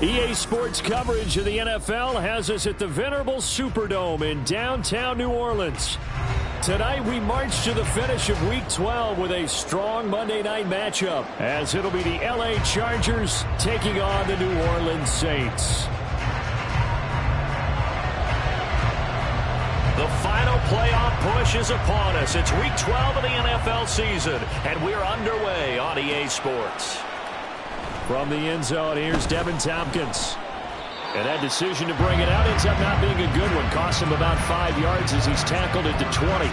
EA Sports coverage of the NFL has us at the venerable Superdome in downtown New Orleans. Tonight we march to the finish of Week 12 with a strong Monday night matchup, as it'll be the LA Chargers taking on the New Orleans Saints. The final playoff push is upon us. It's Week 12 of the NFL season, and we're underway on EA Sports. From the end zone, here's Devin Tompkins. And that decision to bring it out ends up not being a good one. Cost him about 5 yards as he's tackled at the 20.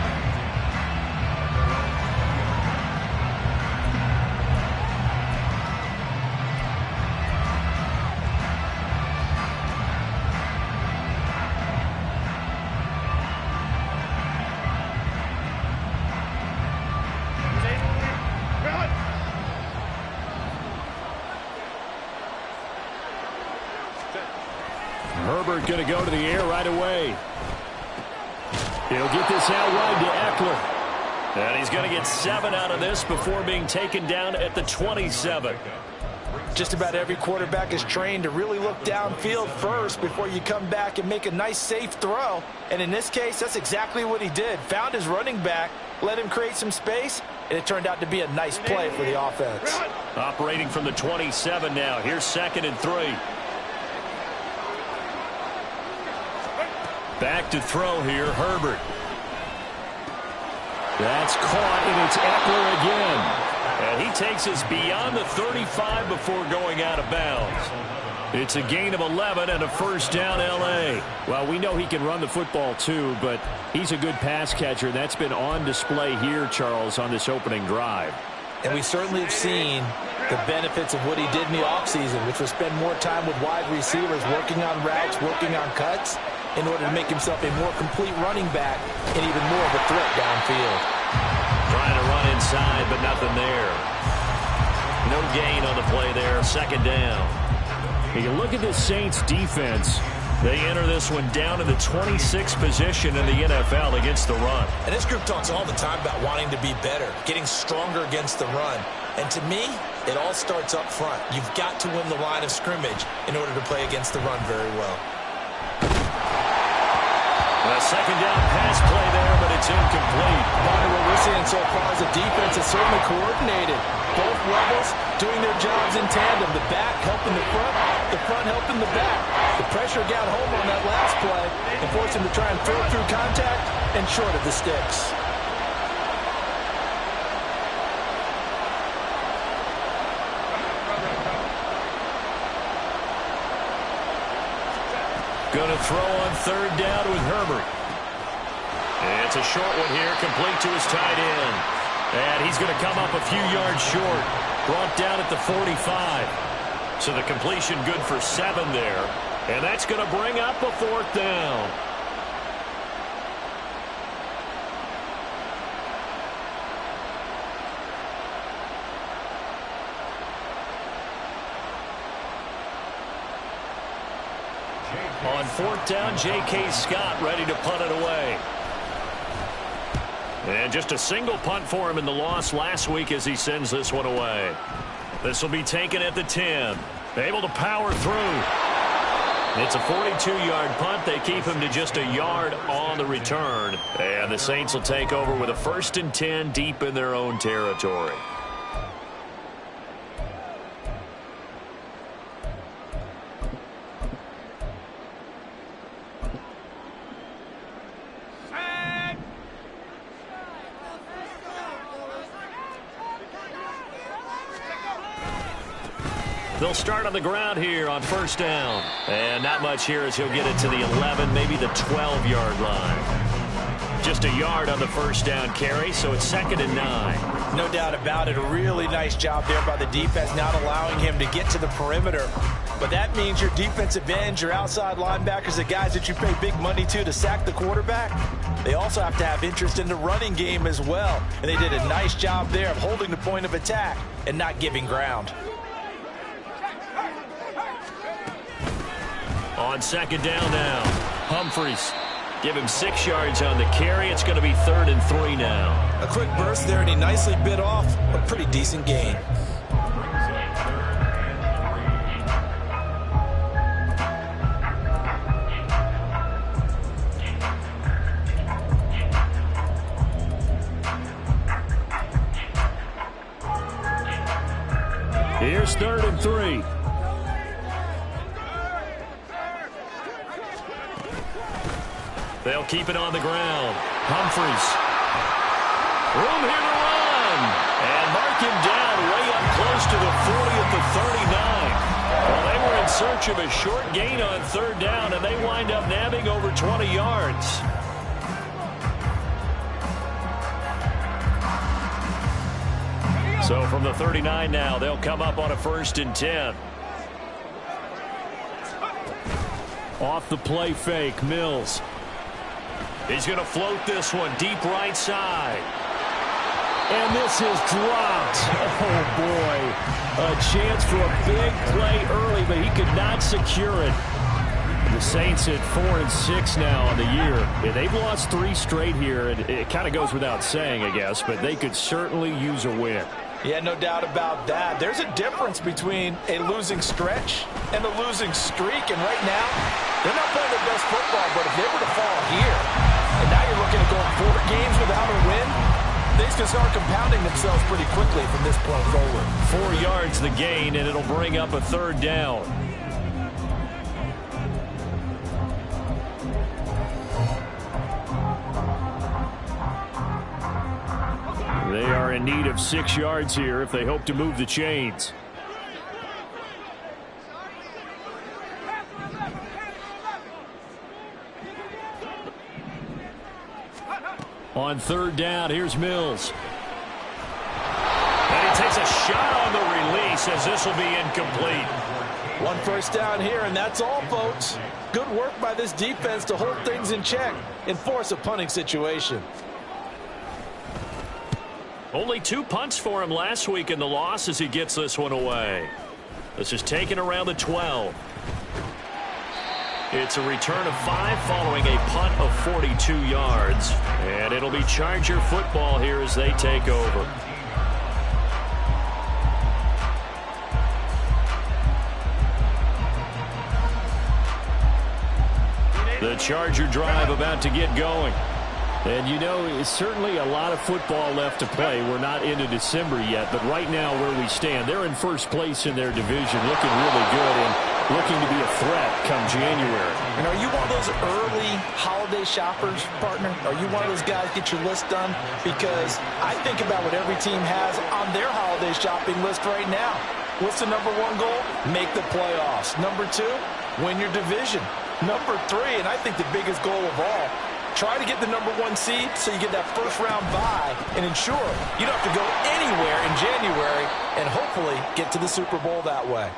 Herbert going to go to the air right away. He'll get this out wide to Eckler. And he's going to get 7 out of this before being taken down at the 27. Just about every quarterback is trained to really look downfield first before you come back and make a nice, safe throw. And in this case, that's exactly what he did. Found his running back, let him create some space, and it turned out to be a nice play for the offense. Operating from the 27 now. Here's 2nd and 3. Back to throw here, Herbert. That's caught, and it's Eckler again. And he takes us beyond the 35 before going out of bounds. It's a gain of 11 and a first down, L.A. Well, we know he can run the football too, but he's a good pass catcher. That's been on display here, Charles, on this opening drive. And we certainly have seen the benefits of what he did in the offseason, which was spend more time with wide receivers, working on routes, working on cuts, in order to make himself a more complete running back and even more of a threat downfield. Trying to run inside, but nothing there. No gain on the play there. 2nd down. You look at the Saints defense. They enter this one down in the 26th position in the NFL against the run. And this group talks all the time about wanting to be better, getting stronger against the run. And to me, it all starts up front. You've got to win the line of scrimmage in order to play against the run very well. A 2nd down pass play there, but it's incomplete. Part of what we're seeing so far is the defense is certainly coordinated. Both levels doing their jobs in tandem. The back helping the front helping the back. The pressure got home on that last play and forced him to try and throw through contact and short of the sticks. Going to throw on 3rd down with Herbert. And it's a short one here, complete to his tight end. And he's going to come up a few yards short. Brought down at the 45. So the completion good for 7 there. And that's going to bring up a 4th down. On 4th down, J.K. Scott ready to punt it away. And just a single punt for him in the loss last week as he sends this one away. This will be taken at the 10. Able to power through. It's a 42-yard punt. They keep him to just a yard on the return. And the Saints will take over with a 1st and 10 deep in their own territory. They'll start on the ground here on 1st down. And not much here as he'll get it to the 11, maybe the 12-yard line. Just a yard on the 1st down carry, so it's 2nd and 9. No doubt about it. A really nice job there by the defense, not allowing him to get to the perimeter. But that means your defensive ends, your outside linebackers, the guys that you pay big money to sack the quarterback, they also have to have interest in the running game as well. And they did a nice job there of holding the point of attack and not giving ground. On 2nd down now, Humphries. Give him 6 yards on the carry. It's going to be 3rd and 3 now. A quick burst there, and he nicely bit off a pretty decent gain. Here's 3rd and 3. They'll keep it on the ground. Humphries. Room here to run. And mark him down way up close to the 40 at the 39. Well, they were in search of a short gain on 3rd down, and they wind up nabbing over 20 yards. So from the 39 now, they'll come up on a 1st and 10. Off the play fake, Mills. He's going to float this one deep right side. And this is dropped. Oh, boy. A chance for a big play early, but he could not secure it. The Saints at 4-6 now on the year. Yeah, they've lost 3 straight here. It kind of goes without saying, I guess, but they could certainly use a win. Yeah, no doubt about that. There's a difference between a losing stretch and a losing streak. And right now, they're not playing their best football, but if they were to fall here, and now you're looking at going 4 games without a win, things can start compounding themselves pretty quickly from this point forward. 4 yards the gain, and it'll bring up a 3rd down. They are in need of 6 yards here if they hope to move the chains. On 3rd down, here's Mills. And he takes a shot on the release as this will be incomplete. 1 first down here, and that's all, folks. Good work by this defense to hold things in check and force a punting situation. Only 2 punts for him last week in the loss as he gets this one away. This is taken around the 12. It's a return of 5 following a punt of 42 yards. And it'll be Charger football here as they take over. The Charger drive about to get going. And, you know, it's certainly a lot of football left to play. We're not into December yet, but right now where we stand, they're in 1st place in their division, looking really good and looking to be a threat come January. And are you one of those early holiday shoppers, partner? Are you one of those guys get your list done? Because I think about what every team has on their holiday shopping list right now. What's the number 1 goal? Make the playoffs. Number 2, win your division. Number 3, and I think the biggest goal of all, try to get the number 1 seed so you get that 1st round bye and ensure you don't have to go anywhere in January and hopefully get to the Super Bowl that way.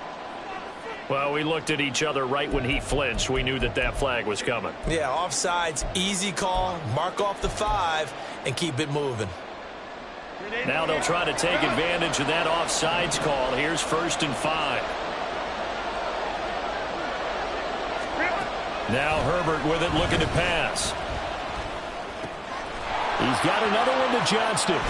Well, we looked at each other right when he flinched. We knew that that flag was coming. Yeah, offsides, easy call, mark off the 5 and keep it moving. Now they'll try to take advantage of that offsides call. Here's 1st and 5. Now Herbert with it, looking to pass. He's got another one to Johnston.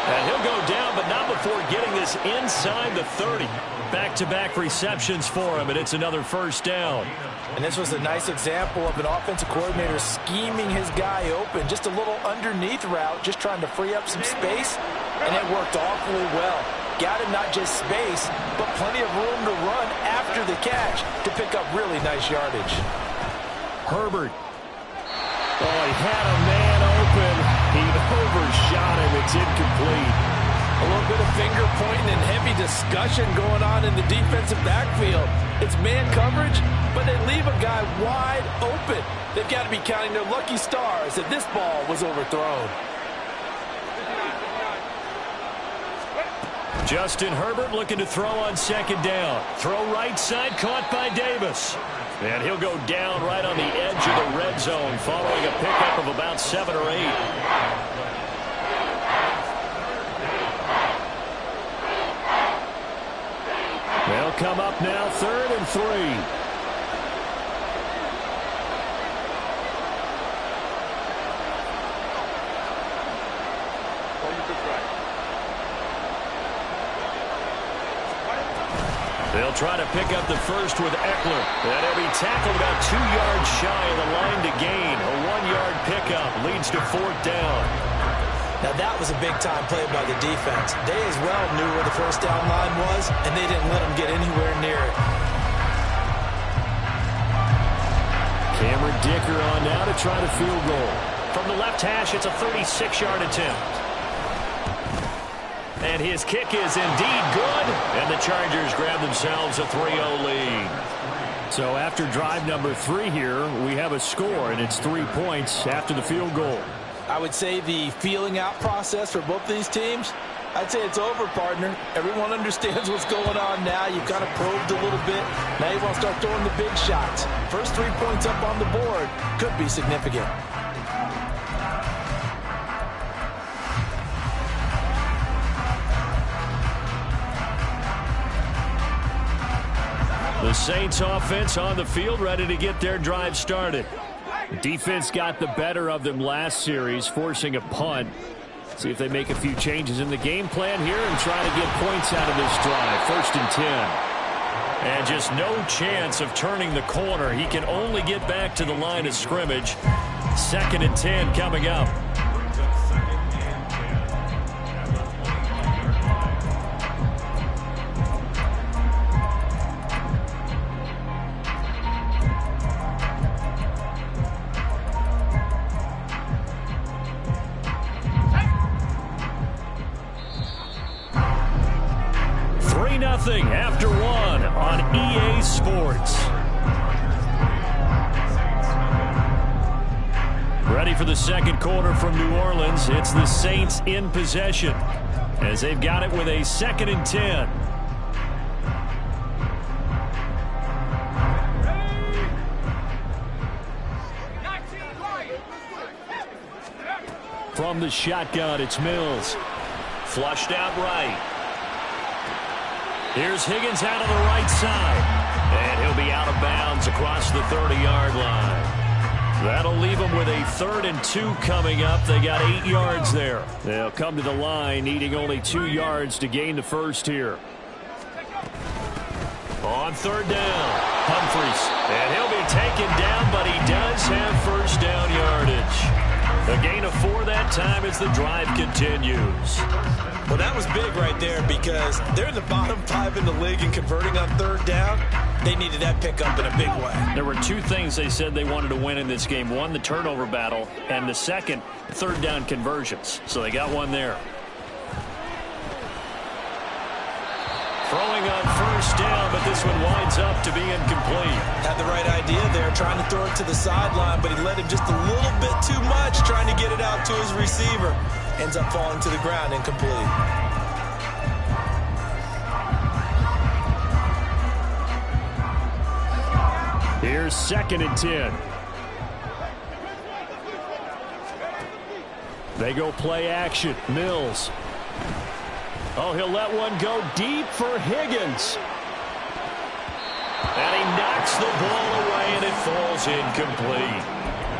And he'll go down, but not before getting this inside the 30. Back-to-back receptions for him, and it's another 1st down. And this was a nice example of an offensive coordinator scheming his guy open. Just a little underneath route, just trying to free up some space, and it worked awfully well. Got him not just space, but plenty of room to run after the catch to pick up really nice yardage. Herbert. Oh, he had a man open. He overshot him. It's incomplete. A little bit of finger pointing and heavy discussion going on in the defensive backfield. It's man coverage, but they leave a guy wide open. They've got to be counting their lucky stars that this ball was overthrown. Justin Herbert looking to throw on 2nd down. Throw right side, caught by Davis. And he'll go down right on the edge of the red zone following a pickup of about 7 or 8. They'll come up now 3rd and 3. They'll try to pick up the 1st with Eckler. And he'll be tackled about 2 yards shy of the line to gain. A 1-yard pickup leads to 4th down. Now that was a big-time play by the defense. They as well knew where the first down line was, and they didn't let them get anywhere near it. Cameron Dicker on now to try the field goal. From the left hash, it's a 36-yard attempt. And his kick is indeed good, and the Chargers grab themselves a 3-0 lead. So after drive number 3 here, we have a score, and it's 3 points after the field goal. I would say the feeling out process for both these teams, I'd say it's over, partner. Everyone understands what's going on now. You've kind of probed a little bit. Now you want to start throwing the big shots. First 3 points up on the board could be significant. The Saints offense on the field, ready to get their drive started. Defense got the better of them last series, forcing a punt. See if they make a few changes in the game plan here and try to get points out of this drive. 1st and 10. And just no chance of turning the corner. He can only get back to the line of scrimmage. 2nd and 10 coming up. After 1 on EA Sports. Ready for the second quarter from New Orleans. It's the Saints in possession as they've got it with a 2nd and 10. From the shotgun, it's Mills. Flushed out right. Here's Higgins out on the right side. And he'll be out of bounds across the 30-yard line. That'll leave them with a 3rd and 2 coming up. They got 8 yards there. They'll come to the line, needing only 2 yards to gain the first here. On 3rd down, Humphries. And he'll be taken down, but he does have first down yardage. A gain of 4 that time as the drive continues. Well, that was big right there because they're in the bottom 5 in the league and converting on 3rd down. They needed that pickup in a big way. There were 2 things they said they wanted to win in this game. 1, the turnover battle, and the second, 3rd down conversions. So they got 1 there. Throwing on first down, but this one winds up to be incomplete. Had the right idea there, trying to throw it to the sideline, but he let him just a little bit too much, trying to get it out to his receiver. Ends up falling to the ground, incomplete. Here's 2nd and 10. They go play action. Mills. Oh, he'll let one go deep for Higgins. And he knocks the ball away, and it falls incomplete.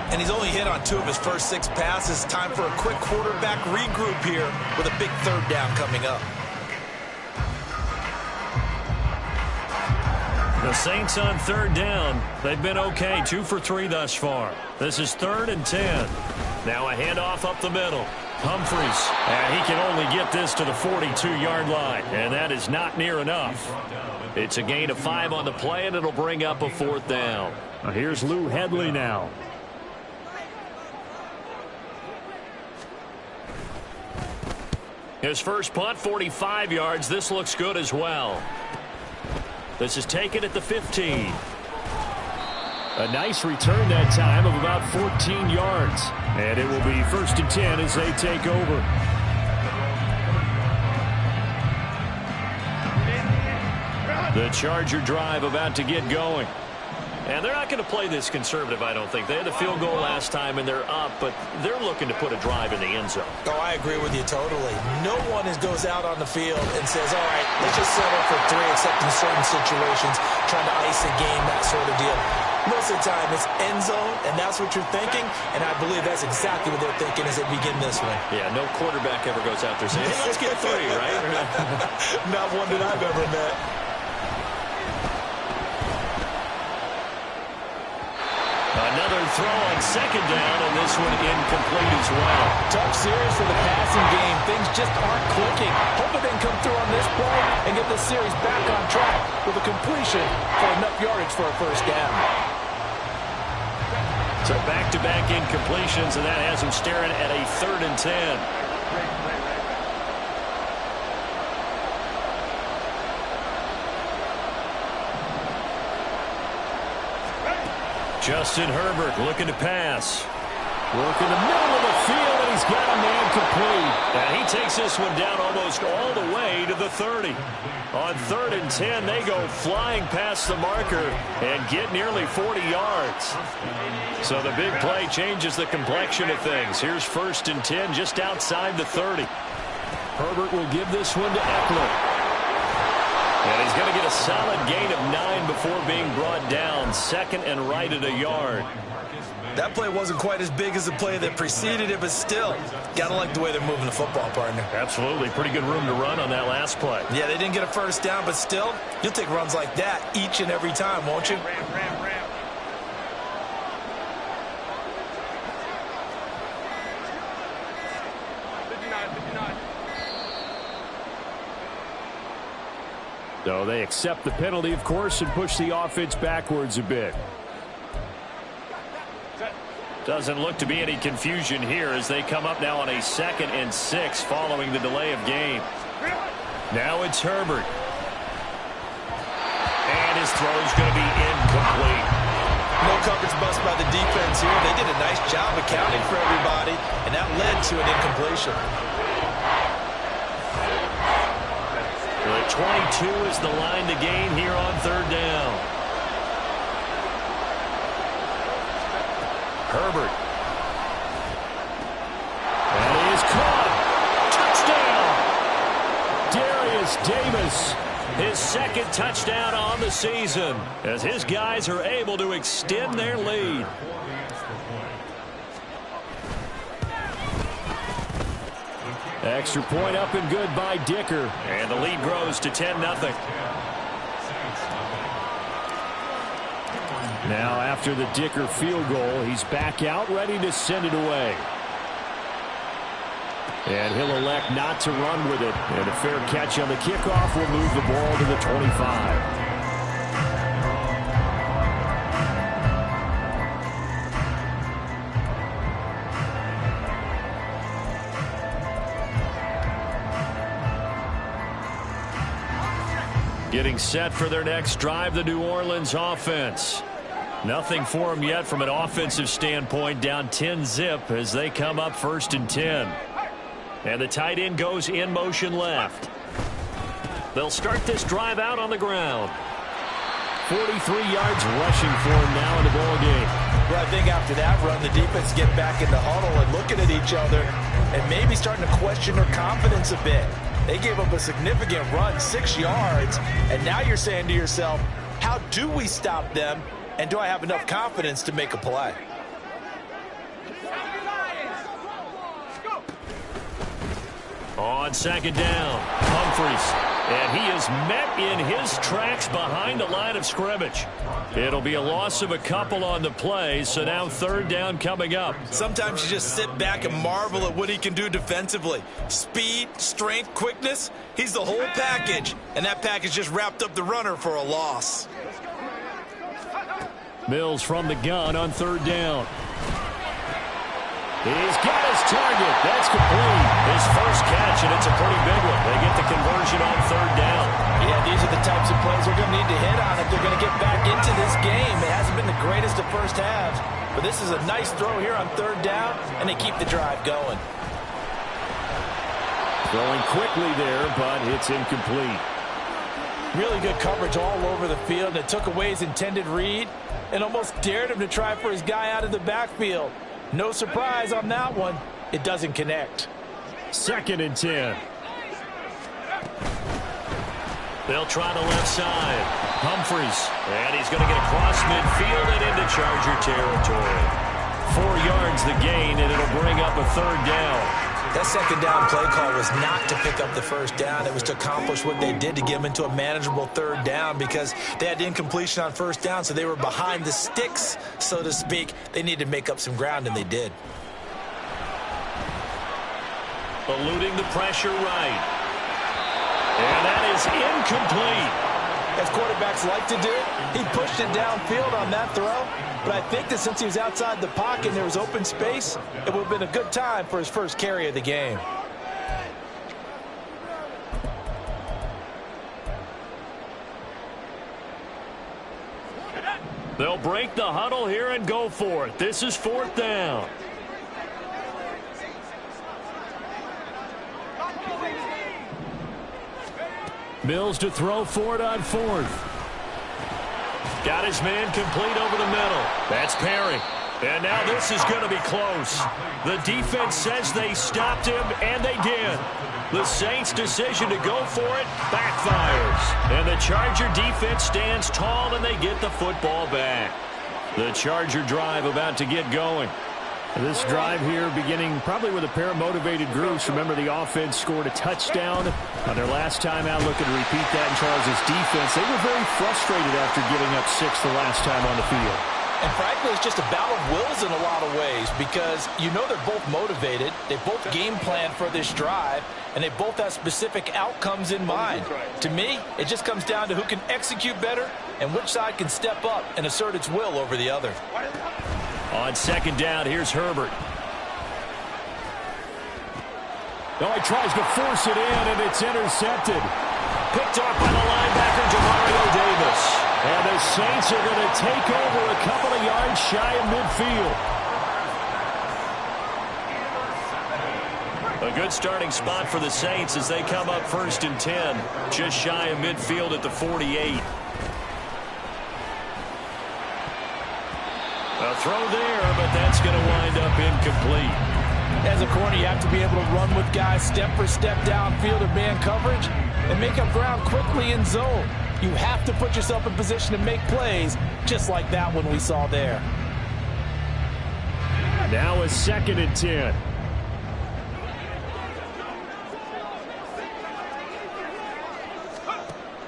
And he's only hit on 2 of his first 6 passes. Time for a quick quarterback regroup here with a big 3rd down coming up. The Saints on 3rd down. They've been okay, 2 for 3 thus far. This is 3rd and 10. Now a handoff up the middle. Humphries, and he can only get this to the 42-yard line, and that is not near enough. It's a gain of 5 on the play, and it'll bring up a 4th down. Here's Lou Hedley now. His first punt, 45 yards. This looks good as well. This is taken at the 15. A nice return that time of about 14 yards. And it will be 1st and 10 as they take over. The Charger drive about to get going. And they're not going to play this conservative, I don't think. They had the field goal last time, and they're up, but they're looking to put a drive in the end zone. Oh, I agree with you totally. No one goes out on the field and says, all right, let's just settle for 3, except in certain situations, trying to ice a game, that sort of deal. Most of the time, it's end zone, and that's what you're thinking, and I believe that's exactly what they're thinking as they begin this one. Yeah, no quarterback ever goes out there saying, hey, let's get 3, right? Not one that I've ever met. Another throw on 2nd down, and this one incomplete as well. Tough series for the passing passing game, things just aren't clicking. Hoping they can come through on this play and get this series back on track with a completion for enough yardage for a first down. So back-to-back incompletions, and that has him staring at a 3rd and 10. Justin Herbert looking to pass. Work in the middle of the field, and he's got a man complete. And he takes this one down almost all the way to the 30. On 3rd and 10, they go flying past the marker and get nearly 40 yards. So the big play changes the complexion of things. Here's 1st and 10 just outside the 30. Herbert will give this one to Eckler. And he's going to get a solid gain of 9 before being brought down. 2nd and right at a yard. That play wasn't quite as big as the play that preceded it, but still, got to like the way they're moving the football, partner. Absolutely. Pretty good room to run on that last play. Yeah, they didn't get a first down, but still, you'll take runs like that each and every time, won't you? So they accept the penalty, of course, and push the offense backwards a bit. Doesn't look to be any confusion here as they come up now on a 2nd and 6 following the delay of game. Now it's Herbert. And his throw's going to be incomplete. No coverage bust by the defense here. They did a nice job accounting for everybody, and that led to an incompletion. The 22 is the line to gain here on 3rd down. Herbert. And he is caught. Touchdown. Darius Davis. His 2nd touchdown on the season as his guys are able to extend their lead. Extra point up and good by Dicker. And the lead grows to 10-0. Now after the Dicker field goal, he's back out ready to send it away. And he'll elect not to run with it. And a fair catch on the kickoff will move the ball to the 25. Getting set for their next drive, the New Orleans offense. Nothing for them yet from an offensive standpoint, down 10-zip as they come up 1st and 10. And the tight end goes in motion left. They'll start this drive out on the ground. 43 yards rushing for him now in the ball game. Well, I think after that run, the defense get back in the huddle and looking at each other and maybe starting to question their confidence a bit. They gave up a significant run, 6 yards, and now you're saying to yourself, how do we stop them, and do I have enough confidence to make a play? On 2nd down, Humphries. And he is met in his tracks behind the line of scrimmage. It'll be a loss of a couple on the play, so now 3rd down coming up. Sometimes you just sit back and marvel at what he can do defensively. Speed, strength, quickness, he's the whole package. And that package just wrapped up the runner for a loss. Mills from the gun on 3rd down. He's got his target. That's complete. His first catch, and it's a pretty big one. They get the conversion on 3rd down. Yeah, these are the types of plays they're going to need to hit on if they're going to get back into this game. It hasn't been the greatest of first halves, but this is a nice throw here on 3rd down, and they keep the drive going. Throwing quickly there, but it's incomplete. Really good coverage all over the field. It took away his intended read and almost dared him to try for his guy out of the backfield. No surprise on that one. It doesn't connect. 2nd and 10. They'll try the left side. Humphries. And he's going to get across midfield and into Charger territory. 4 yards the gain, and it'll bring up a 3rd down. That 2nd down play call was not to pick up the 1st down. It was to accomplish what they did to get them into a manageable 3rd down because they had incompletion on 1st down, so they were behind the sticks, so to speak. They needed to make up some ground, and they did. eluding the pressure right. And that is incomplete. As quarterbacks like to do, he pushed it downfield on that throw. But I think that since he was outside the pocket and there was open space, it would have been a good time for his first carry of the game. They'll break the huddle here and go for it. This is 4th down. Mills to throw for it on 4th. Got his man complete over the middle. That's Perry. And now this is going to be close. The defense says they stopped him, and they did. The Saints' decision to go for it backfires. And the Charger defense stands tall, and they get the football back. The Charger drive about to get going. This drive here beginning probably with a pair of motivated groups. Remember, the offense scored a touchdown on their last time out, looking to repeat that in Charles' defense. They were very frustrated after giving up 6 the last time on the field. And frankly, it's just a battle of wills in a lot of ways because you know they're both motivated. They both game plan for this drive, and they both have specific outcomes in mind. To me, it just comes down to who can execute better and which side can step up and assert its will over the other. On 2nd down, here's Herbert. Oh, he tries to force it in, and it's intercepted. Picked off by the linebacker, Demario Davis. And the Saints are going to take over a couple of yards shy of midfield. A good starting spot for the Saints as they come up 1st and 10, just shy of midfield at the 48. A throw there, but that's going to wind up incomplete. As a corner, you have to be able to run with guys step for step downfield of man coverage and make up ground quickly in zone. You have to put yourself in position to make plays just like that one we saw there. Now a 2nd and 10.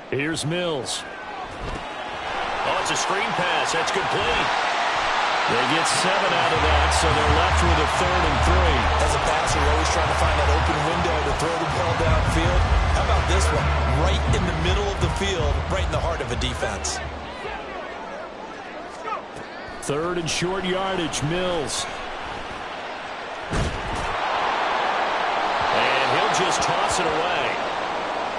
Here's Mills. Oh, it's a screen pass. That's complete. They get 7 out of that, so they're left with a 3rd and 3. As a passer, you're always trying to find that open window to throw the ball downfield. How about this one? Right in the middle of the field, right in the heart of a defense. 3rd and short yardage, Mills. And he'll just toss it away.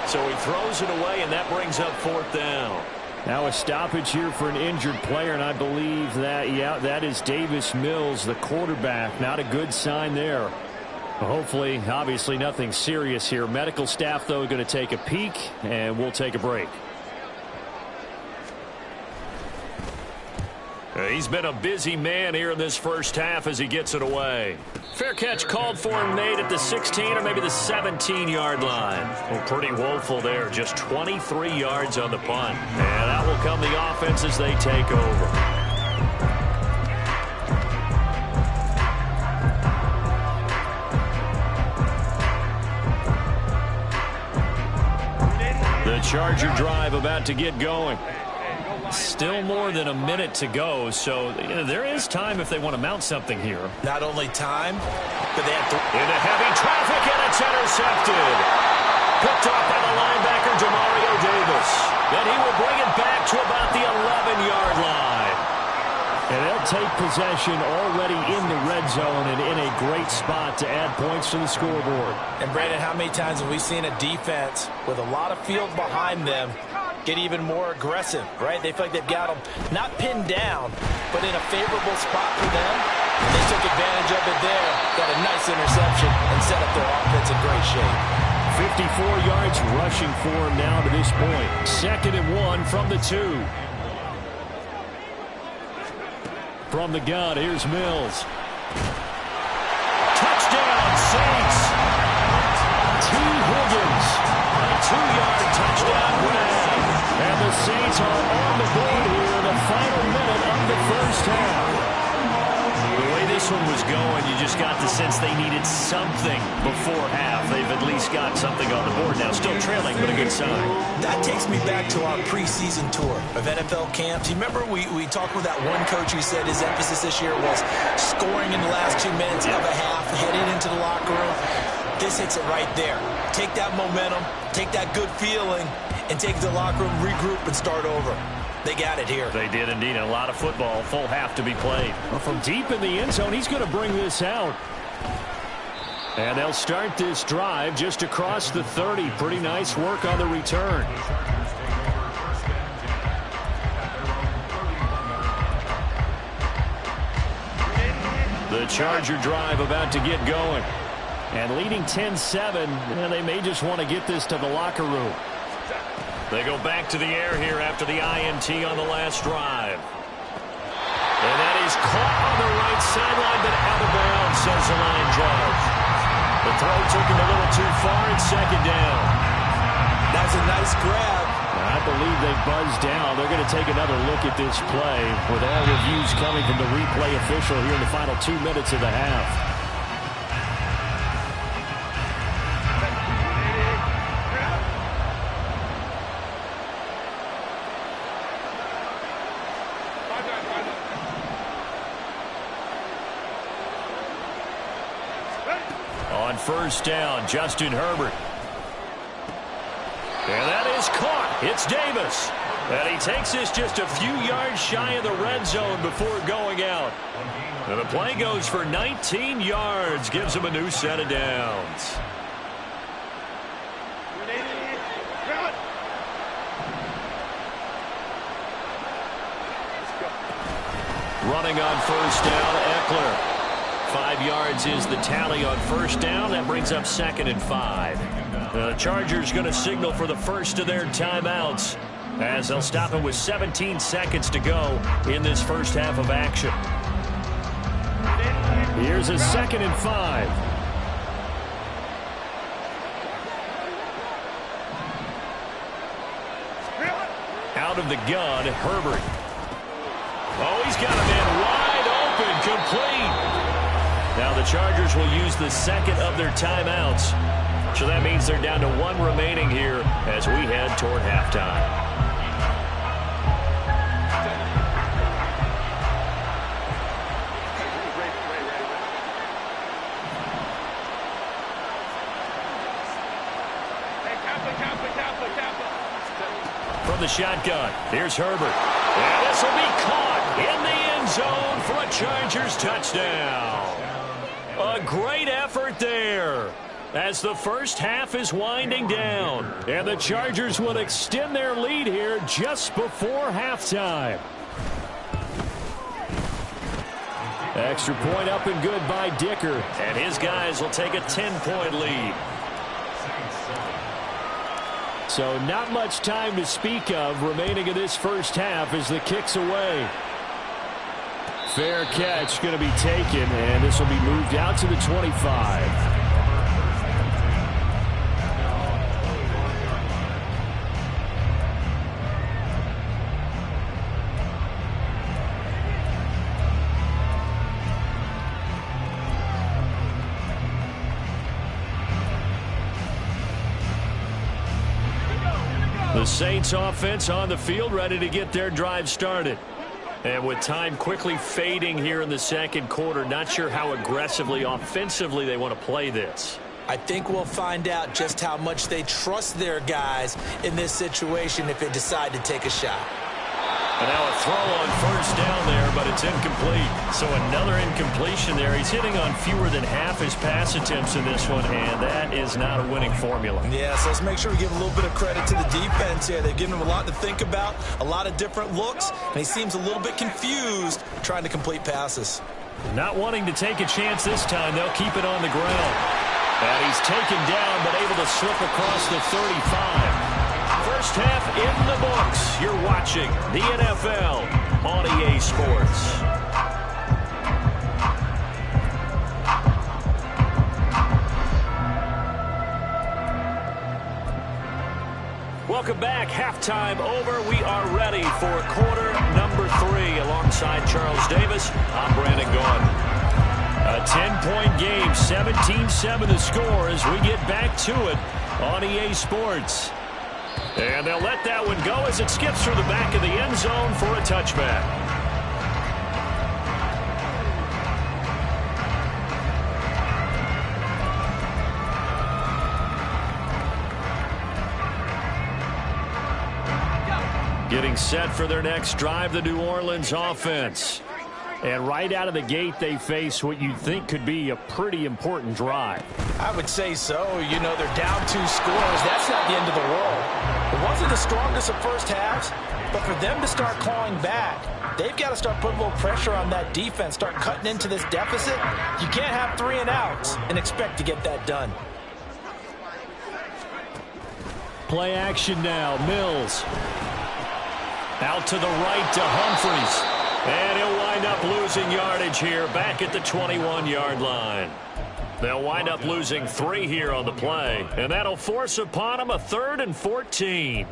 So he throws it away, and that brings up 4th down. Now a stoppage here for an injured player, and I believe that, yeah, that is Davis Mills, the quarterback. Not a good sign there. Hopefully, obviously nothing serious here. Medical staff, though, going to take a peek, and we'll take a break. He's been a busy man here in this first half as he gets it away. Fair catch called for and made at the 16 or maybe the 17-yard line. Well, pretty woeful there. Just 23 yards on the punt. And that will come the offense as they take over. The Charger drive about to get going. Still more than a minute to go, so there is time if they want to mount something here. Not only time, but they have to... Into heavy traffic, and it's intercepted. Picked off by the linebacker, Demario Davis. Then he will bring it back to about the 11-yard line. And they'll take possession already in the red zone and in a great spot to add points to the scoreboard. And, Brandon, how many times have we seen a defense with a lot of field behind them get even more aggressive, right? They feel like they've got them not pinned down, but in a favorable spot for them. And they took advantage of it there, got a nice interception, and set up their offense in great shape. 54 yards rushing for him now to this point. 2nd and 1 from the 2. From the gun, here's Mills. Touchdown, Saints! T. Higgins. A 2-yard touchdown grab. And the Saints are on the board here in the final minute of the first half. The way this one was going, you just got the sense they needed something before half. They've at least got something on the board now. Still trailing, but a good sign. That takes me back to our preseason tour of NFL camps. You remember we talked with that one coach who said his emphasis this year was scoring in the last 2 minutes of a half, heading into the locker room. this hits it right there. Take that momentum, take that good feeling, and take the locker room, regroup, and start over. They got it here. They did indeed. A lot of football, full half to be played. Well, from deep in the end zone, he's going to bring this out. And they'll start this drive just across the 30. Pretty nice work on the return. The Charger drive about to get going. And leading 10-7, and they may just want to get this to the locker room. They go back to the air here after the INT on the last drive. And that is caught on the right sideline, but out of bounds, says the line judge. The throw took him a little too far. It's second down. That was a nice grab. I believe they buzzed down. They're going to take another look at this play with all reviews coming from the replay official here in the final 2 minutes of the half. On first down, Justin Herbert. And that is caught. It's Davis. And he takes this just a few yards shy of the red zone before going out. And the play goes for 19 yards. Gives him a new set of downs. Running on first down, Eckler. 5 yards is the tally on first down. That brings up 2nd and 5. The Chargers going to signal for the first of their timeouts as they'll stop it with 17 seconds to go in this first half of action. Here's a 2nd and 5. Out of the gun, Herbert. Oh, he's got a man wide open, complete. Now the Chargers will use the second of their timeouts. So that means they're down to 1 remaining here as we head toward halftime. From the shotgun, here's Herbert. And this will be caught in the end zone for a Chargers touchdown. A great effort there as the first half is winding down. And the Chargers will extend their lead here just before halftime. Extra point up and good by Dicker. And his guys will take a 10-point lead. So not much time to speak of remaining in this first half as the kick's away. Fair catch going to be taken, and this will be moved out to the 25. The Saints offense on the field, ready to get their drive started. And with time quickly fading here in the second quarter, not sure how aggressively, offensively they want to play this. I think we'll find out just how much they trust their guys in this situation if they decide to take a shot. And now a throw on first down there, but it's incomplete. So another incompletion there. He's hitting on fewer than half his pass attempts in this one, and that is not a winning formula. Yeah, so let's make sure we give a little bit of credit to the defense here. They've given him a lot to think about, a lot of different looks, and he seems a little bit confused trying to complete passes. Not wanting to take a chance this time. They'll keep it on the ground. And he's taken down, but able to slip across the 35. First half in the books. You're watching the NFL on EA Sports. Welcome back. Halftime over. We are ready for quarter number 3. Alongside Charles Davis, I'm Brandon Gaudin. A 10-point game, 17-7 the score as we get back to it on EA Sports. And they'll let that one go as it skips through the back of the end zone for a touchback. Getting set for their next drive, the New Orleans offense. And right out of the gate, they face what you'd think could be a pretty important drive. I would say so. You know, they're down 2 scores. That's not the end of the world. It wasn't the strongest of first halves, but for them to start clawing back, they've got to start putting a little pressure on that defense, start cutting into this deficit. You can't have 3 and outs and expect to get that done. Play action now. Mills. Out to the right to Humphries. And he'll wind up losing yardage here back at the 21-yard line. They'll wind up losing 3 here on the play, and that'll force upon them a 3rd and 14.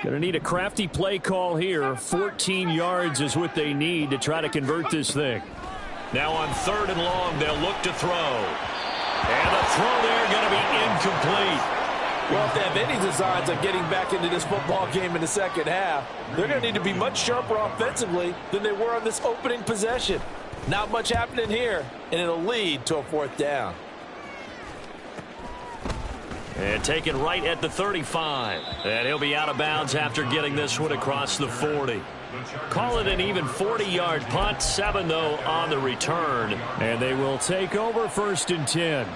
Going to need a crafty play call here. 14 yards is what they need to try to convert this thing. Now on 3rd and long, they'll look to throw. And the throw there going to be incomplete. Well, if they have any designs of getting back into this football game in the second half, they're going to need to be much sharper offensively than they were on this opening possession. Not much happening here, and it'll lead to a 4th down. And taken right at the 35. And he'll be out of bounds after getting this one across the 40. Call it an even 40-yard punt. 7, though, on the return. And they will take over 1st and 10.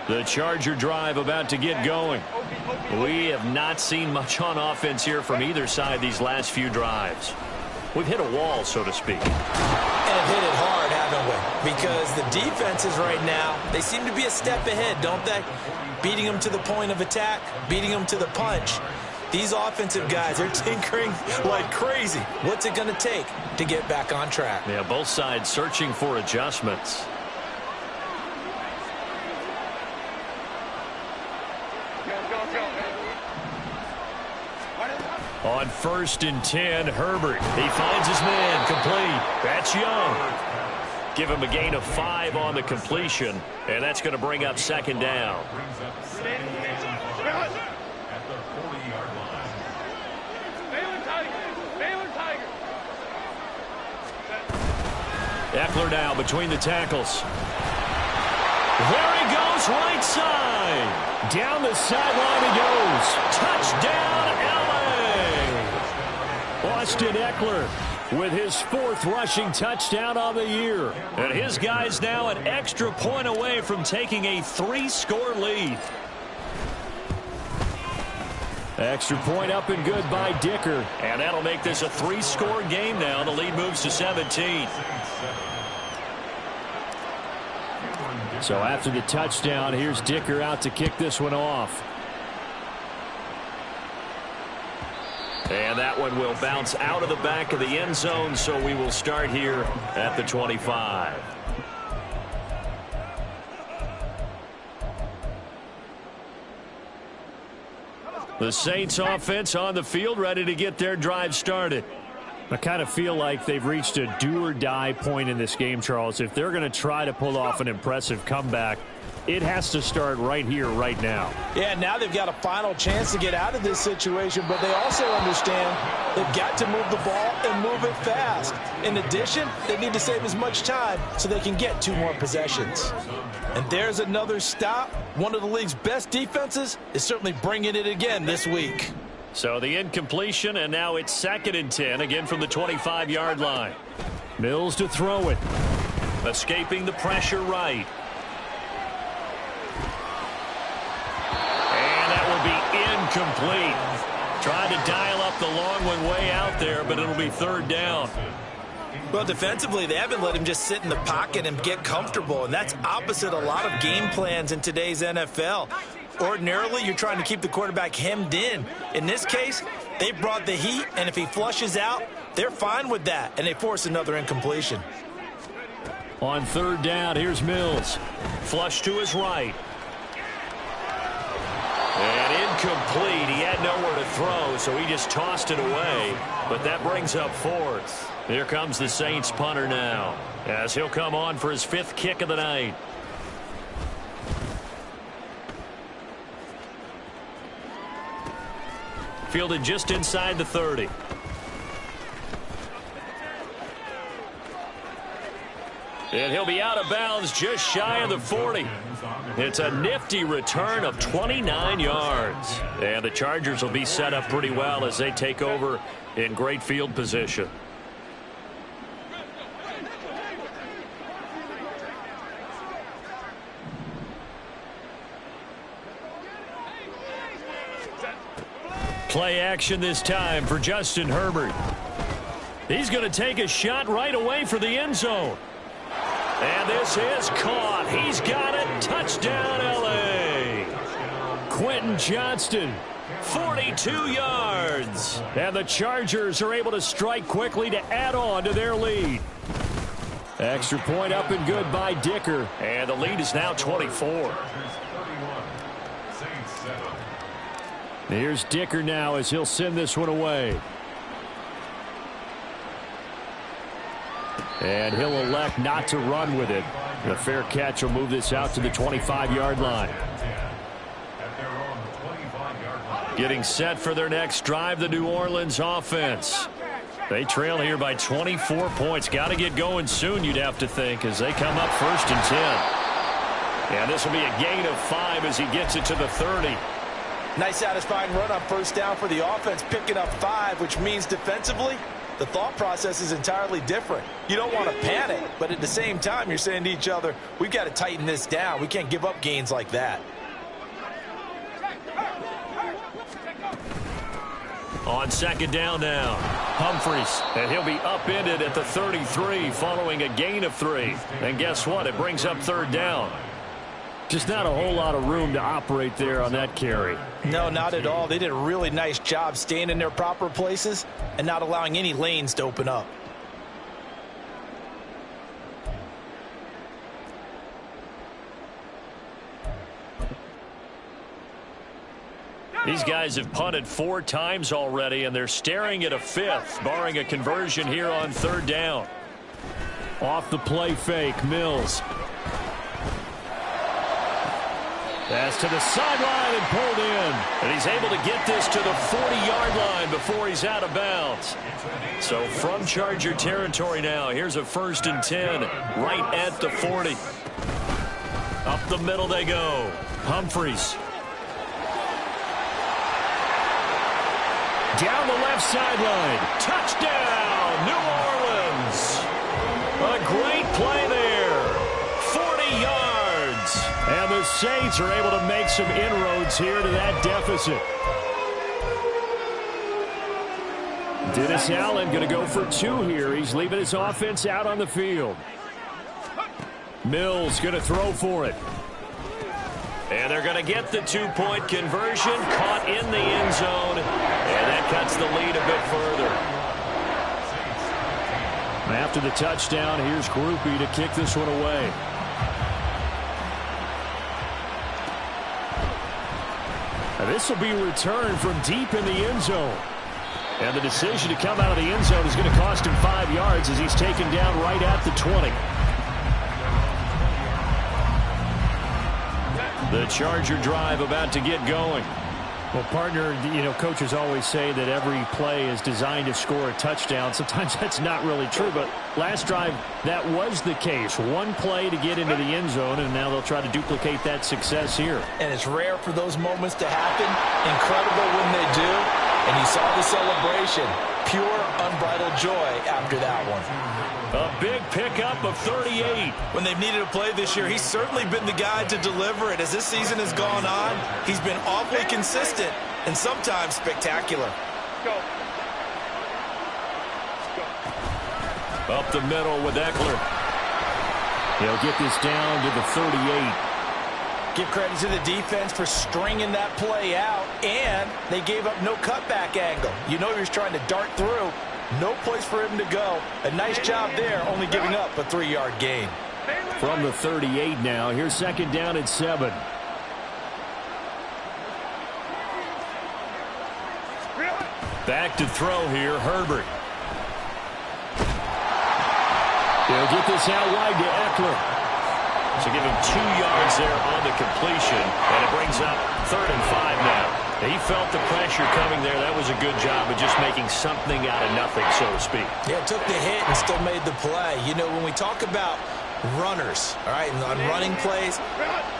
The Charger drive about to get going. We have not seen much on offense here from either side these last few drives. We've hit a wall, so to speak. And hit it hard, haven't we? Because the defenses right now, they seem to be a step ahead, don't they? Beating them to the point of attack, beating them to the punch. These offensive guys, they're tinkering like crazy. What's it going to take to get back on track? Yeah, both sides searching for adjustments. On 1st and 10, Herbert. He finds his man, complete. That's Young. Give him a gain of 5 on the completion, and that's going to bring up 2nd down. Eckler now between the tackles. There he goes, right side. Down the sideline he goes. Touchdown, L.A. Austin Eckler with his 4th rushing touchdown on the year. And his guys now an extra point away from taking a 3-score lead. Extra point up and good by Dicker. And that'll make this a 3-score game now. The lead moves to 17. So after the touchdown, here's Dicker out to kick this one off. And that one will bounce out of the back of the end zone, so we will start here at the 25. The Saints offense on the field, ready to get their drive started. I kind of feel like they've reached a do-or-die point in this game, Charles. If they're going to try to pull off an impressive comeback, it has to start right here, right now. Yeah, now they've got a final chance to get out of this situation, but they also understand they've got to move the ball and move it fast. In addition, they need to save as much time so they can get 2 more possessions. And there's another stop. One of the league's best defenses is certainly bringing it again this week. So the incompletion, and now it's 2nd and 10, again from the 25-yard line. Mills to throw it. Escaping the pressure right. And that will be incomplete. Tried to dial up the long one way out there, but it'll be 3rd down. Well, defensively, they haven't let him just sit in the pocket and get comfortable, and that's opposite a lot of game plans in today's NFL. Ordinarily, you're trying to keep the quarterback hemmed in. In this case, they brought the heat, and if he flushes out, they're fine with that, and they force another incompletion. On 3rd down, here's Mills. Flush to his right. And incomplete. He had nowhere to throw, so he just tossed it away. But that brings up 4th. Here comes the Saints punter now, as he'll come on for his 5th kick of the night. Fielded just inside the 30. And he'll be out of bounds just shy of the 40. It's a nifty return of 29 yards. And the Chargers will be set up pretty well as they take over in great field position. Play action this time for Justin Herbert. He's going to take a shot right away for the end zone. And this is caught. He's got it. Touchdown, L.A. Quentin Johnston, 42 yards. And the Chargers are able to strike quickly to add on to their lead. Extra point up and good by Dicker. And the lead is now 24. Here's Dicker now as he'll send this one away. And he'll elect not to run with it. The fair catch will move this out to the 25-yard line. Getting set for their next drive, the New Orleans offense. They trail here by 24 points. Got to get going soon, you'd have to think, as they come up 1st and 10. And this will be a gain of 5 as he gets it to the 30. Nice satisfying run on 1st down for the offense, picking up 5, which means defensively, the thought process is entirely different. You don't want to panic, but at the same time, you're saying to each other, we've got to tighten this down. We can't give up gains like that. On 2nd down now, Humphries, and he'll be upended at the 33 following a gain of 3. And guess what? It brings up 3rd down. Just not a whole lot of room to operate there on that carry. No, not at all. They did a really nice job staying in their proper places and not allowing any lanes to open up. These guys have punted 4 times already, and they're staring at a 5th, barring a conversion here on 3rd down. Off the play fake, Mills. Pass to the sideline and pulled in. And he's able to get this to the 40-yard line before he's out of bounds. So from Charger territory now, here's a 1st and 10 right at the 40. Up the middle they go. Humphries. Down the left sideline. Touchdown, New Orleans. A great play there. 40 yards. And the Saints are able to make some inroads here to that deficit. Dennis Allen going to go for 2 here. He's leaving his offense out on the field. Mills going to throw for it. And they're going to get the 2-point conversion, caught in the end zone, and that cuts the lead a bit further. After the touchdown, here's Grupe to kick this one away. Now this will be returned from deep in the end zone. And the decision to come out of the end zone is going to cost him 5 yards as he's taken down right at the 20. The Charger drive about to get going. Well, partner, you know, coaches always say that every play is designed to score a touchdown. Sometimes that's not really true, but last drive, that was the case. 1 play to get into the end zone, and now they'll try to duplicate that success here. And it's rare for those moments to happen. Incredible when they do. And you saw the celebration. Pure, unbridled joy after that one. A big pickup of 38. When they've needed a play this year, he's certainly been the guy to deliver it. As this season has gone on, he's been awfully consistent and sometimes spectacular. Up the middle with Eckler. He'll get this down to the 38. Give credit to the defense for stringing that play out, and they gave up no cutback angle. You know he was trying to dart through. No place for him to go. A nice job there, only giving up a 3-yard gain. From the 38 now, here's 2nd down and 7. Back to throw here, Herbert. They'll get this out wide to Eckler. So give him 2 yards there on the completion, and it brings up 3rd and 5 now. He felt the pressure coming there. That was a good job of just making something out of nothing, so to speak. Yeah, took the hit and still made the play. You know, when we talk about runners, all right, and on running plays,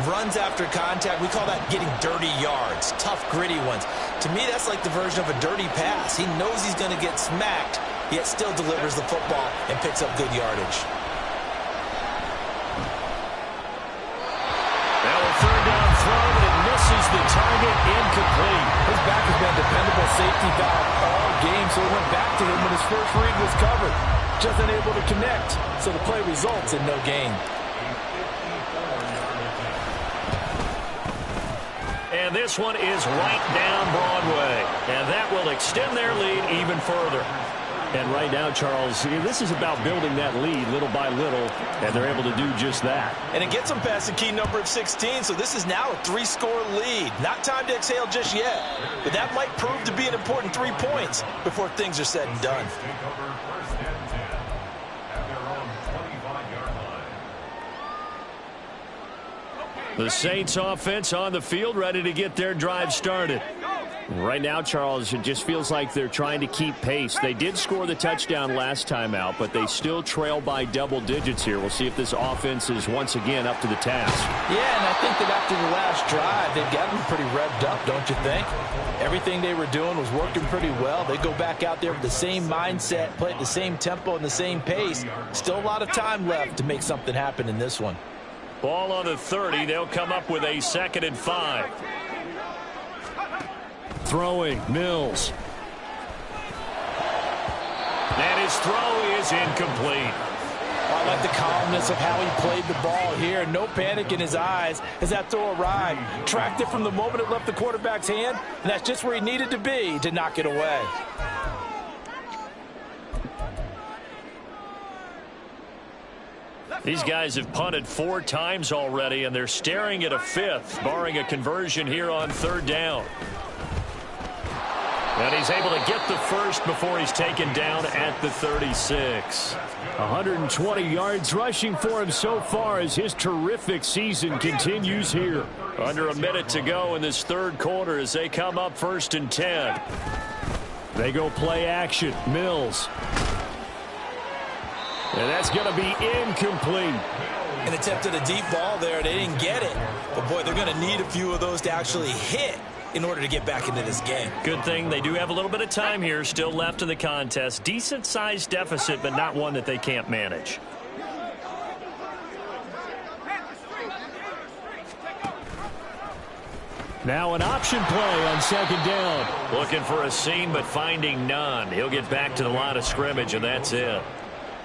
runs after contact, we call that getting dirty yards, tough, gritty ones. To me, that's like the version of a dirty pass. He knows he's going to get smacked, yet still delivers the football and picks up good yardage. Now a third down throw, but it misses the target, incomplete. His back has been a dependable safety valve all game, so he went back to him when his first read was covered. Just unable to connect, so the play results in no gain. And this one is right down Broadway. And that will extend their lead even further. And right now, Charles, this is about building that lead little by little, and they're able to do just that. And it gets them past the key number of 16, so this is now a 3-score lead. Not time to exhale just yet, but that might prove to be an important 3 points before things are said and done. The Saints offense on the field, ready to get their drive started. Right now, Charles, it just feels like they're trying to keep pace. They did score the touchdown last time out, but they still trail by double digits here. We'll see if this offense is once again up to the task. Yeah, and I think that after the last drive, they've gotten pretty revved up, don't you think? Everything they were doing was working pretty well. They go back out there with the same mindset, play at the same tempo and the same pace. Still a lot of time left to make something happen in this one. Ball on the 30. They'll come up with a 2nd and 5. Throwing, Mills. And his throw is incomplete. I like the calmness of how he played the ball here. No panic in his eyes as that throw arrived. Tracked it from the moment it left the quarterback's hand, and that's just where he needed to be to knock it away. These guys have punted 4 times already, and they're staring at a 5th, barring a conversion here on 3rd down. And he's able to get the first before he's taken down at the 36. 120 yards rushing for him so far as his terrific season continues here. Under a minute to go in this 3rd quarter as they come up 1st and 10. They go play action. Mills. And that's going to be incomplete. An attempt at a deep ball there. They didn't get it. But, boy, they're going to need a few of those to actually hit in order to get back into this game. Good thing they do have a little bit of time here still left in the contest. Decent-sized deficit, but not one that they can't manage. Now an option play on 2nd down. Looking for a seam, but finding none. He'll get back to the line of scrimmage, and that's it.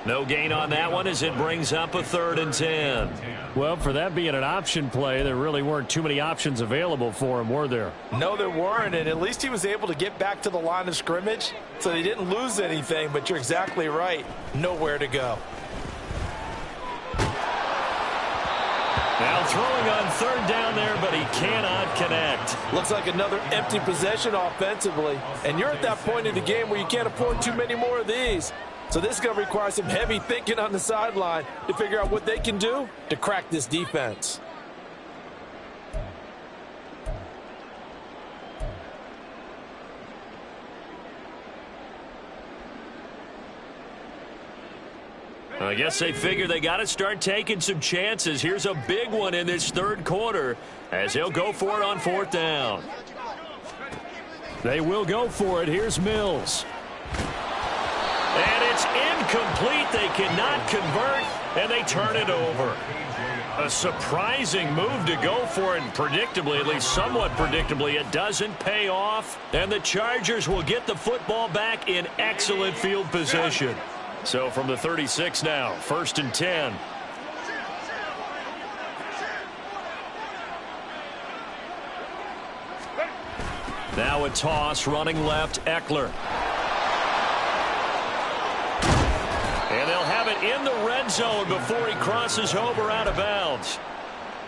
No gain on that one as it brings up a 3rd and 10. Well, for that being an option play, there really weren't too many options available for him, were there? No, there weren't, and at least he was able to get back to the line of scrimmage, so they didn't lose anything, but you're exactly right. Nowhere to go. Now throwing on 3rd down there, but he cannot connect. Looks like another empty possession offensively, and you're at that point in the game where you can't afford too many more of these. So this is going to require some heavy thinking on the sideline to figure out what they can do to crack this defense. I guess they figure they got to start taking some chances. Here's a big one in this 3rd quarter as they'll go for it on 4th down. They will go for it. Here's Mills. And it's incomplete. They cannot convert, and they turn it over. A surprising move to go for it, and predictably, at least somewhat predictably, it doesn't pay off. And the Chargers will get the football back in excellent field position. So from the 36 now, 1st and 10. Now a toss running left, Eckler. And they'll have it in the red zone before he crosses over out of bounds.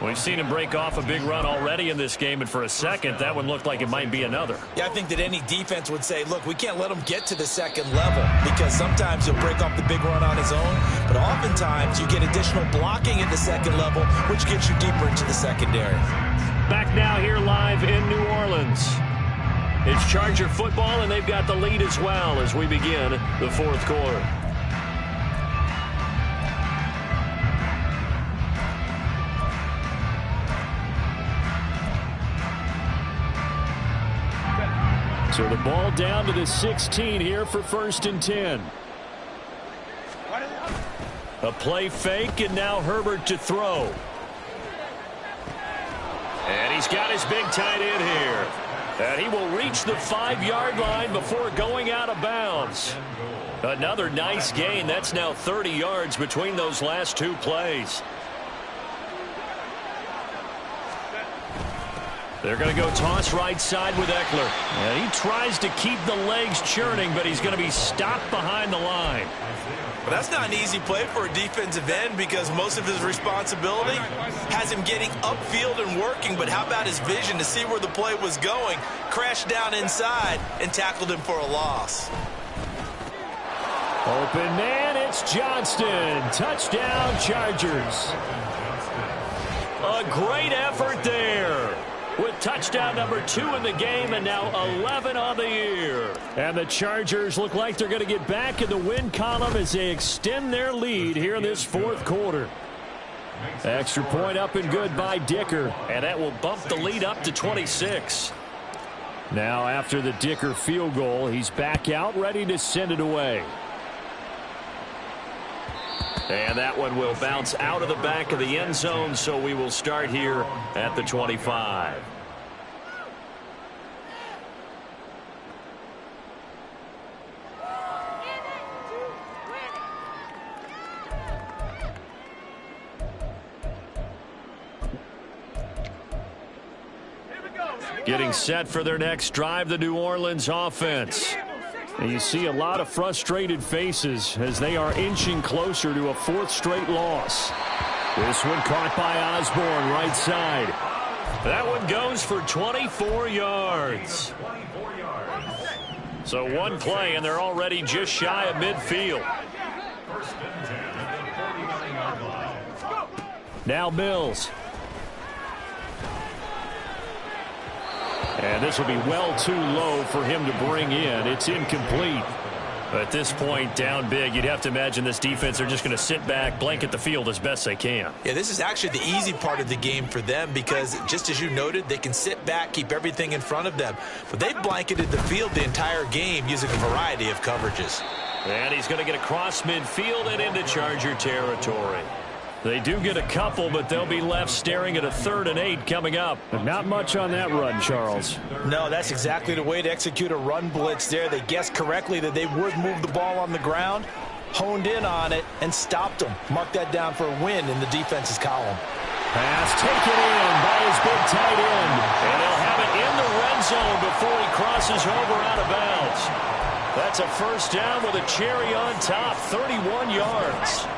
We've seen him break off a big run already in this game, and for a second, that one looked like it might be another. Yeah, I think that any defense would say, look, we can't let him get to the 2nd level because sometimes he'll break off the big run on his own, but oftentimes you get additional blocking at the 2nd level, which gets you deeper into the secondary. Back now here live in New Orleans. It's Charger football, and they've got the lead as well as we begin the 4th quarter. So the ball down to the 16 here for 1st and 10. A play fake, and now Herbert to throw. And he's got his big tight end here. And he will reach the 5-yard line before going out of bounds. Another nice gain. That's now 30 yards between those last 2 plays. They're going to go toss right side with Eckler. And he tries to keep the legs churning, but he's going to be stopped behind the line. Well, that's not an easy play for a defensive end because most of his responsibility has him getting upfield and working. But how about his vision to see where the play was going? Crashed down inside and tackled him for a loss. Open man, it's Johnston. Touchdown, Chargers. A great effort there. With touchdown number 2 in the game and now 11 on the year. And the Chargers look like they're going to get back in the win column as they extend their lead here in this 4th quarter. Extra point up and good by Dicker. And that will bump the lead up to 26. Now after the Dicker field goal, he's back out ready to send it away. And that one will bounce out of the back of the end zone, so we will start here at the 25. Getting set for their next drive, the New Orleans offense. And you see a lot of frustrated faces as they are inching closer to a 4th straight loss. This one caught by Osborne, right side. That one goes for 24 yards. So one play, and they're already just shy of midfield. Now Mills. And this will be well too low for him to bring in. It's incomplete. At this point, down big, you'd have to imagine this defense are just going to sit back, blanket the field as best they can. Yeah, this is actually the easy part of the game for them because, just as you noted, they can sit back, keep everything in front of them. But they've blanketed the field the entire game using a variety of coverages. And he's going to get across midfield and into Charger territory. They do get a couple, but they'll be left staring at a 3rd and 8 coming up. But not much on that run, Charles. No, that's exactly the way to execute a run blitz there. They guessed correctly that they would move the ball on the ground, honed in on it, and stopped them. Mark that down for a win in the defense's column. Pass taken in by his big tight end. And he'll have it in the red zone before he crosses over out of bounds. That's a 1st down with a cherry on top, 31 yards.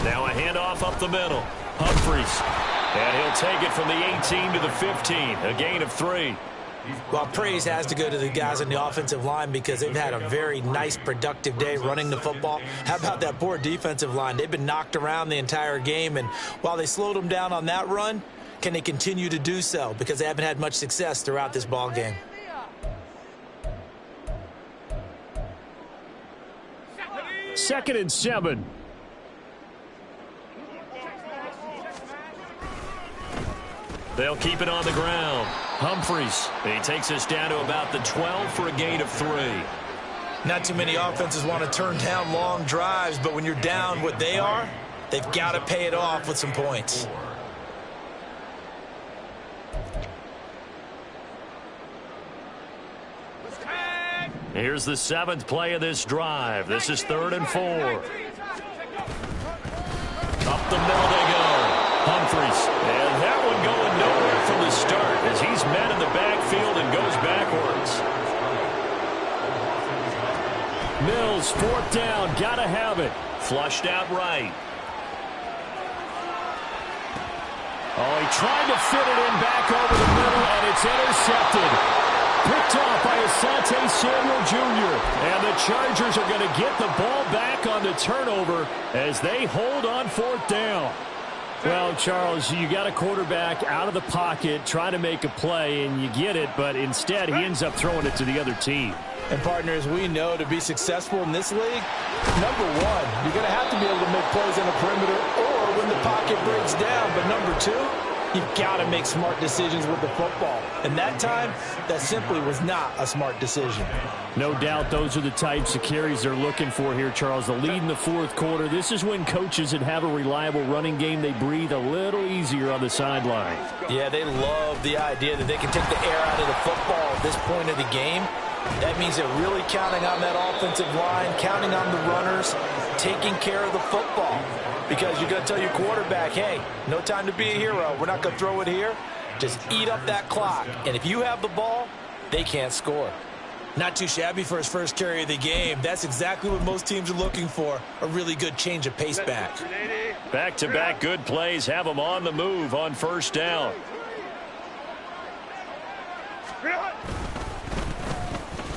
Now a handoff up the middle. Humphries. And he'll take it from the 18 to the 15. A gain of 3. Well, praise has to go to the guys on the offensive line because they've had a very nice, productive day running the football. How about that poor defensive line? They've been knocked around the entire game, and while they slowed them down on that run, can they continue to do so? Because they haven't had much success throughout this ball game. Second and 7. They'll keep it on the ground. Humphries. He takes us down to about the 12 for a gain of 3. Not too many offenses want to turn down long drives, but when you're down what they are, they've got to pay it off with some points. Here's the 7th play of this drive. This is 3rd and 4. Up the middle they go. Humphries. And that one going nowhere from the start as he's met in the backfield and goes backwards. Mills, 4th down. Got to have it. Flushed out right. Oh, he tried to fit it in back over the middle, and it's intercepted. Picked off by Asante Samuel Jr. And the Chargers are going to get the ball back on the turnover as they hold on 4th down. Well, Charles, you got a quarterback out of the pocket trying to make a play, and you get it, but instead he ends up throwing it to the other team. And, partners, we know to be successful in this league, number one, you're going to have to be able to make plays on the perimeter or when the pocket breaks down. But number two, You've got to make smart decisions with the football. And that time, that simply was not a smart decision. No doubt those are the types of carries they're looking for here, Charles. The lead in the fourth quarter. This is when coaches that have a reliable running game, they breathe a little easier on the sideline. Yeah, they love the idea that they can take the air out of the football at this point of the game. That means they're really counting on that offensive line, counting on the runners, taking care of the football. Because you're going to tell your quarterback, hey, no time to be a hero. We're not going to throw it here. Just eat up that clock. And if you have the ball, they can't score. Not too shabby for his first carry of the game. That's exactly what most teams are looking for, a really good change of pace back. Back-to-back good plays have them on the move on first down.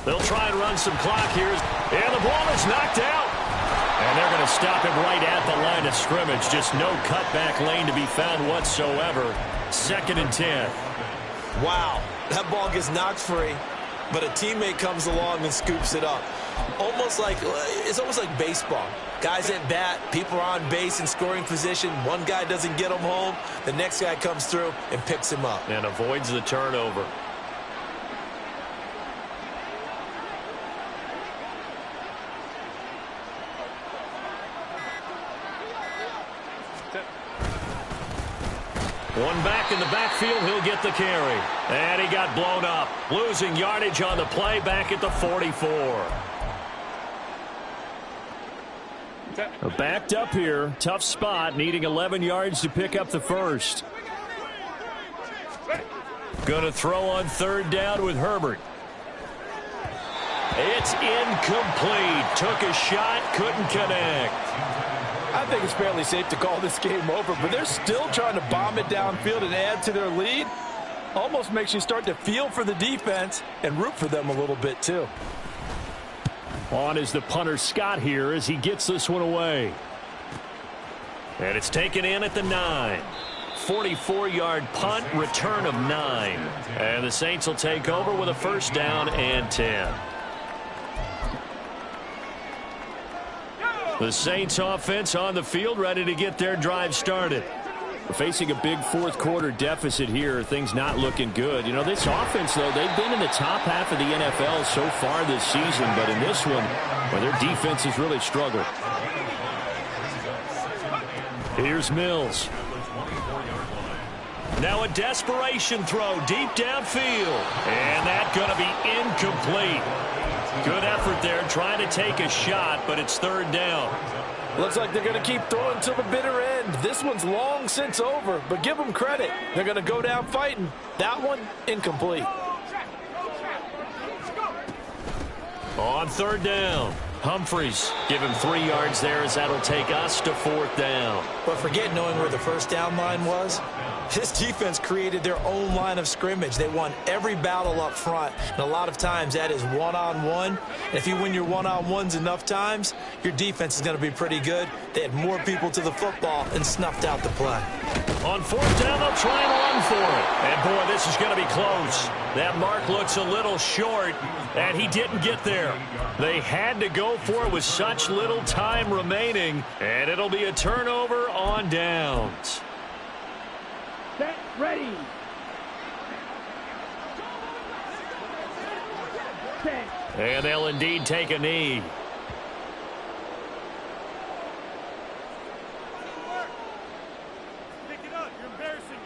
They'll try and run some clock here. And the ball is knocked out. And they're going to stop him right at the line of scrimmage. Just no cutback lane to be found whatsoever. 2nd and 10. Wow, that ball gets knocked free, but a teammate comes along and scoops it up. It's almost like baseball. Guys at bat, people are on base in scoring position. One guy doesn't get him home. The next guy comes through and picks him up. And avoids the turnover. One back in the backfield, he'll get the carry. And he got blown up. Losing yardage on the play back at the 44. Backed up here. Tough spot, needing 11 yards to pick up the first. Going to throw on 3rd down with Herbert. It's incomplete. Took a shot, couldn't connect. I think it's fairly safe to call this game over, but they're still trying to bomb it downfield and add to their lead. Almost makes you start to feel for the defense and root for them a little bit too. On is the punter Scott here as he gets this one away. And it's taken in at the 9. 44-yard punt, return of 9. And the Saints will take over with a 1st down and 10. The Saints offense on the field, ready to get their drive started. We're facing a big fourth quarter deficit here. Things not looking good. You know, this offense, though, they've been in the top half of the NFL so far this season. But in this one, well, their defense has really struggled. Here's Mills. Now a desperation throw deep downfield. And that's going to be incomplete. Good effort there, trying to take a shot, but it's 3rd down. Looks like they're going to keep throwing till the bitter end. This one's long since over, but give them credit. They're going to go down fighting. That one, incomplete. On 3rd down, Humphreys give him 3 yards there as that'll take us to 4th down. But forget knowing where the 1st down line was. This defense created their own line of scrimmage. They won every battle up front, and a lot of times that is one-on-one. And if you win your one-on-ones enough times, your defense is going to be pretty good. They had more people to the football and snuffed out the play. On 4th down, they'll try and run for it. And, boy, this is going to be close. That mark looks a little short, and he didn't get there. They had to go for it with such little time remaining, and it'll be a turnover on downs. Set, ready. Set. And they'll indeed take a knee. Pick it up. You're embarrassing me.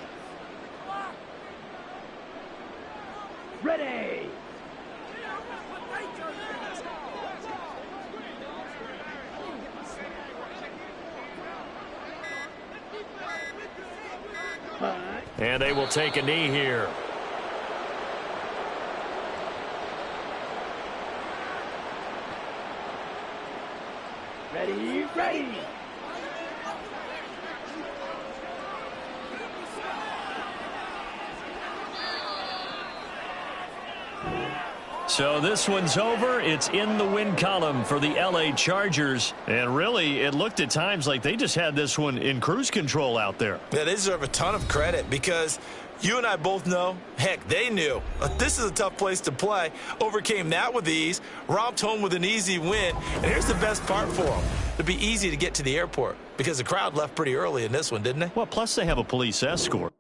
Ready. And they will take a knee here. Ready, ready. So this one's over. It's in the win column for the L.A. Chargers. And really, it looked at times like they just had this one in cruise control out there. Yeah, they deserve a ton of credit because you and I both know, heck, they knew. This is a tough place to play. Overcame that with ease, romped home with an easy win. And here's the best part for them. It'd be easy to get to the airport because the crowd left pretty early in this one, didn't they? Well, plus they have a police escort.